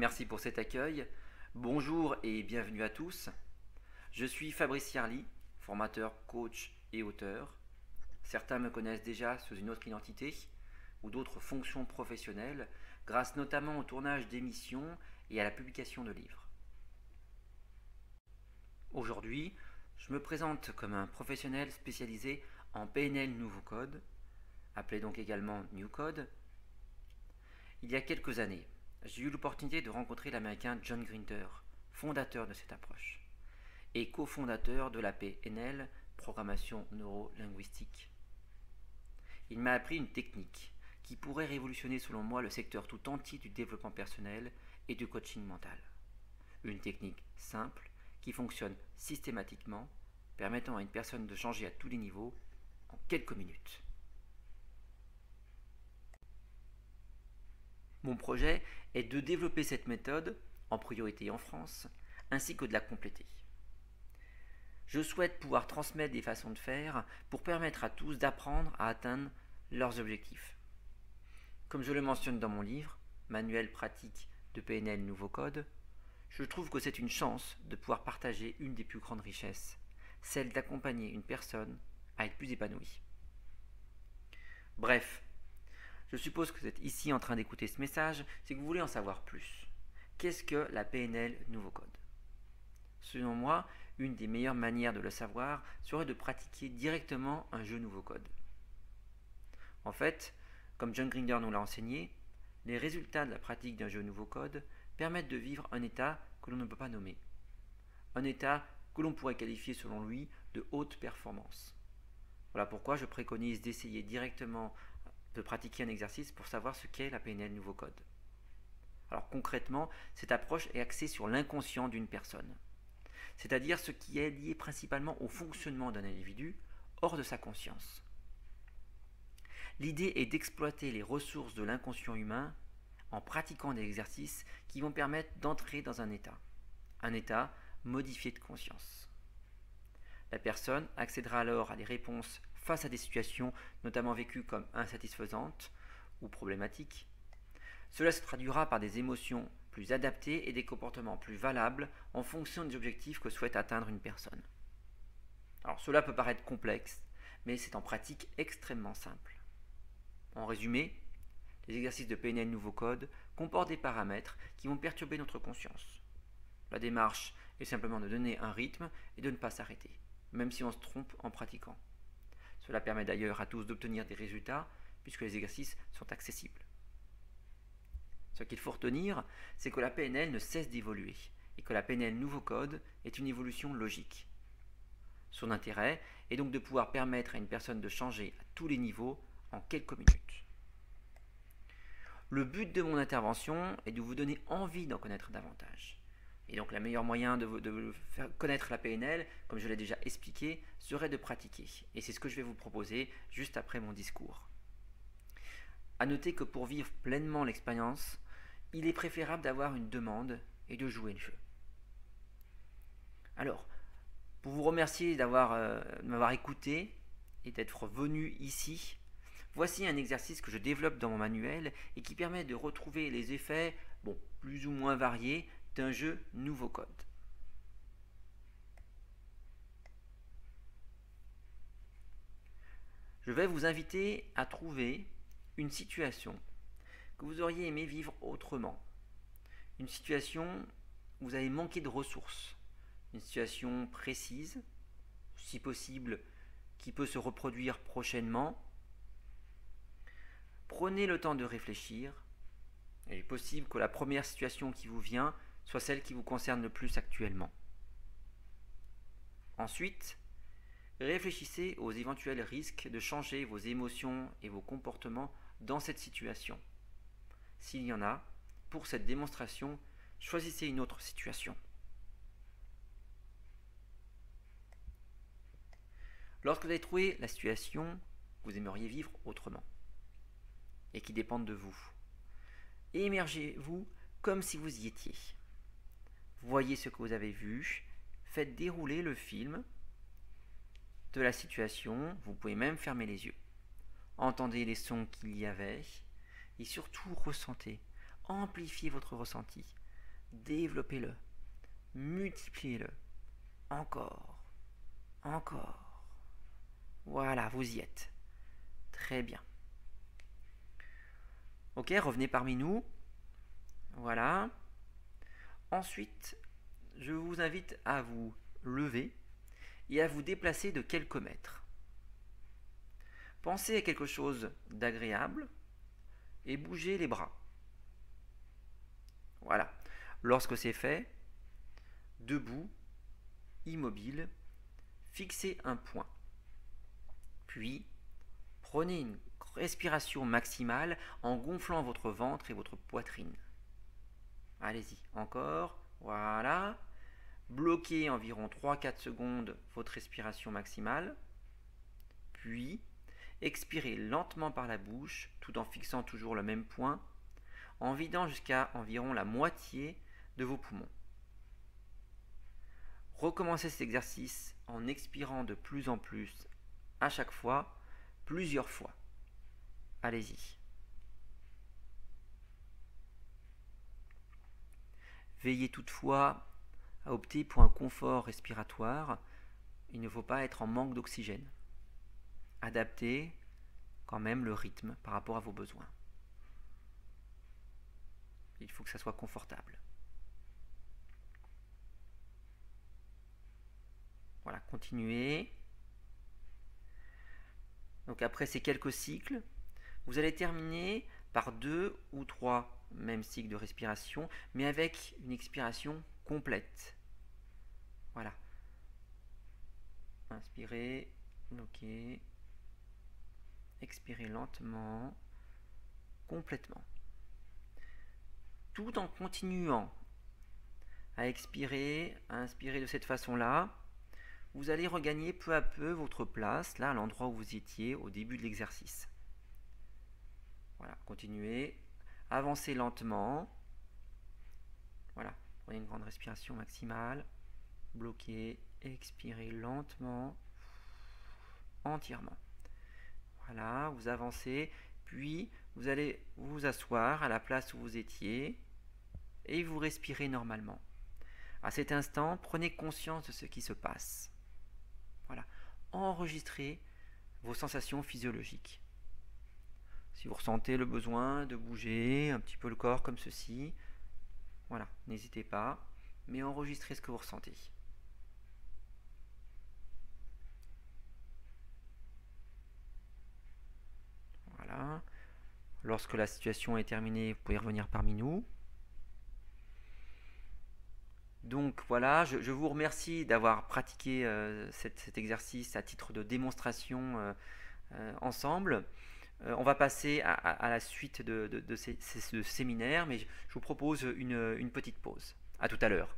merci pour cet accueil. Bonjour et bienvenue à tous. Je suis Fabrice Yarly, formateur, coach et auteur. Certains me connaissent déjà sous une autre identité ou d'autres fonctions professionnelles, grâce notamment au tournage d'émissions et à la publication de livres. Aujourd'hui, je me présente comme un professionnel spécialisé en PNL Nouveau Code, appelé donc également New Code. Il y a quelques années, j'ai eu l'opportunité de rencontrer l'américain John Grinder, fondateur de cette approche, et cofondateur de la PNL, programmation neuro-linguistique. Il m'a appris une technique qui pourrait révolutionner selon moi le secteur tout entier du développement personnel et du coaching mental. Une technique simple qui fonctionne systématiquement, permettant à une personne de changer à tous les niveaux en quelques minutes. Mon projet est de développer cette méthode, en priorité en France, ainsi que de la compléter. Je souhaite pouvoir transmettre des façons de faire pour permettre à tous d'apprendre à atteindre leurs objectifs. Comme je le mentionne dans mon livre, Manuel pratique de PNL Nouveau Code, je trouve que c'est une chance de pouvoir partager une des plus grandes richesses, celle d'accompagner une personne à être plus épanouie. Bref, je suppose que vous êtes ici en train d'écouter ce message, c'est que vous voulez en savoir plus. Qu'est-ce que la PNL Nouveau Code ? Selon moi, une des meilleures manières de le savoir serait de pratiquer directement un jeu Nouveau Code. En fait, comme John Grinder nous l'a enseigné, les résultats de la pratique d'un jeu Nouveau Code permettent de vivre un état que l'on ne peut pas nommer. Un état que l'on pourrait qualifier selon lui de haute performance. Voilà pourquoi je préconise d'essayer directement de pratiquer un exercice pour savoir ce qu'est la PNL Nouveau Code. Alors concrètement, cette approche est axée sur l'inconscient d'une personne, c'est-à-dire ce qui est lié principalement au fonctionnement d'un individu hors de sa conscience. L'idée est d'exploiter les ressources de l'inconscient humain en pratiquant des exercices qui vont permettre d'entrer dans un état modifié de conscience. La personne accédera alors à des réponses face à des situations notamment vécues comme insatisfaisantes ou problématiques. Cela se traduira par des émotions plus adaptées et des comportements plus valables en fonction des objectifs que souhaite atteindre une personne. Alors cela peut paraître complexe, mais c'est en pratique extrêmement simple. En résumé, les exercices de PNL Nouveau Code comportent des paramètres qui vont perturber notre conscience. La démarche est simplement de donner un rythme et de ne pas s'arrêter, même si on se trompe en pratiquant. Cela permet d'ailleurs à tous d'obtenir des résultats puisque les exercices sont accessibles. Ce qu'il faut retenir, c'est que la PNL ne cesse d'évoluer et que la PNL Nouveau Code est une évolution logique. Son intérêt est donc de pouvoir permettre à une personne de changer à tous les niveaux en quelques minutes. Le but de mon intervention est de vous donner envie d'en connaître davantage. Et donc, le meilleur moyen de faire connaître la PNL, comme je l'ai déjà expliqué, serait de pratiquer. Et c'est ce que je vais vous proposer juste après mon discours. A noter que pour vivre pleinement l'expérience, il est préférable d'avoir une demande et de jouer le jeu. Alors, pour vous remercier de m'avoir écouté et d'être venu ici, voici un exercice que je développe dans mon manuel et qui permet de retrouver les effets, plus ou moins variés, d'un jeu Nouveau Code. Je vais vous inviter à trouver une situation que vous auriez aimé vivre autrement. Une situation où vous avez manqué de ressources. Une situation précise, si possible, qui peut se reproduire prochainement. Prenez le temps de réfléchir. Il est possible que la première situation qui vous vient soit celle qui vous concerne le plus actuellement. Ensuite, réfléchissez aux éventuels risques de changer vos émotions et vos comportements dans cette situation. S'il y en a, pour cette démonstration, choisissez une autre situation. Lorsque vous avez trouvé la situation que vous aimeriez vivre autrement et qui dépend de vous, émergez-vous comme si vous y étiez. Voyez ce que vous avez vu, faites dérouler le film de la situation, vous pouvez même fermer les yeux. Entendez les sons qu'il y avait et surtout ressentez, amplifiez votre ressenti développez-le, multipliez-le, encore, encore. Voilà, vous y êtes. Très bien. Ok, revenez parmi nous. Voilà. Ensuite, je vous invite à vous lever et à vous déplacer de quelques mètres. Pensez à quelque chose d'agréable et bougez les bras. Voilà. Lorsque c'est fait, debout, immobile, fixez un point. Puis, prenez une respiration maximale en gonflant votre ventre et votre poitrine. Allez-y, encore. Voilà. Bloquez environ 3-4 secondes votre respiration maximale. Puis, expirez lentement par la bouche tout en fixant toujours le même point, en vidant jusqu'à environ la moitié de vos poumons. Recommencez cet exercice en expirant de plus en plus à chaque fois, plusieurs fois. Allez-y. Veillez toutefois à opter pour un confort respiratoire. Il ne faut pas être en manque d'oxygène. Adaptez quand même le rythme par rapport à vos besoins. Il faut que ça soit confortable. Voilà, continuez. Donc après ces quelques cycles, vous allez terminer par 2 ou 3 mêmes cycles de respiration, mais avec une expiration complète. Voilà. Inspirez, bloquez, expirez lentement, complètement. Tout en continuant à expirer, à inspirer de cette façon-là, vous allez regagner peu à peu votre place, là à l'endroit où vous étiez au début de l'exercice. Voilà, continuez, avancez lentement. Voilà, prenez une grande respiration maximale, bloquez, expirez lentement, entièrement. Voilà, vous avancez, puis vous allez vous asseoir à la place où vous étiez et vous respirez normalement. À cet instant, prenez conscience de ce qui se passe. Voilà, enregistrez vos sensations physiologiques. Si vous ressentez le besoin de bouger un petit peu le corps comme ceci, voilà, n'hésitez pas, mais enregistrez ce que vous ressentez. Voilà. Lorsque la situation est terminée, vous pouvez revenir parmi nous. Donc voilà, je vous remercie d'avoir pratiqué cet exercice à titre de démonstration ensemble. On va passer à la suite de ce séminaire, mais je vous propose une petite pause. À tout à l'heure.